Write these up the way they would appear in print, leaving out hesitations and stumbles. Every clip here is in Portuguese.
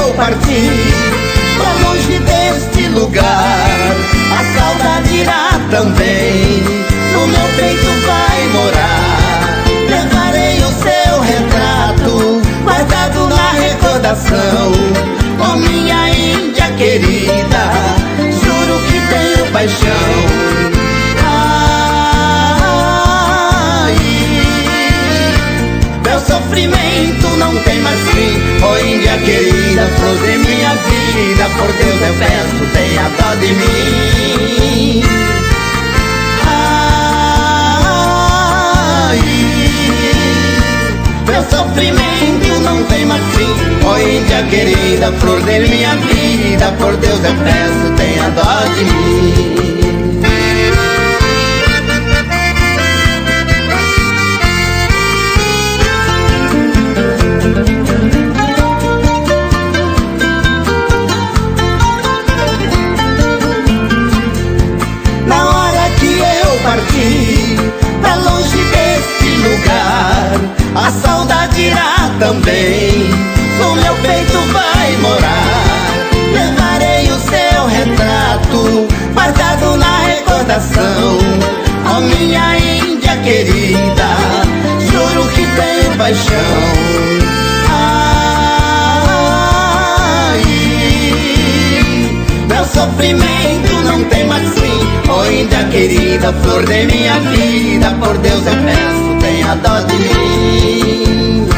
eu parti pra longe deste lugar, a saudade irá também no meu peito vai morar. Levarei o seu retrato guardado na recordação. Oh, minha Índia querida, juro que tenho paixão. Ai, meu sofrimento não tem mais fim. Oh, Índia querida, flor de minha vida, por Deus eu peço, tenha dó de mim. Meu sofrimento não tem mais fim. Oh, Índia querida, flor de minha vida, por Deus eu peço, tenha dó de mim. Na hora que eu parti pra longe desse lugar, a saudade irá também no meu peito vai morar. Levarei o seu retrato guardado na recordação. Oh, minha Índia querida, juro que tenho paixão. Ai, meu sofrimento não tem mais fim. Oh, Índia querida, flor de minha vida, por Deus eu peço, tenha dó de mim.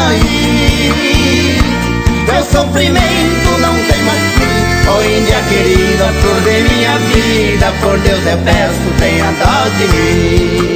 Ai, meu sofrimento não tem mais fim. Oh, Índia querida, flor de minha vida, por Deus eu peço, tenha dó de mim.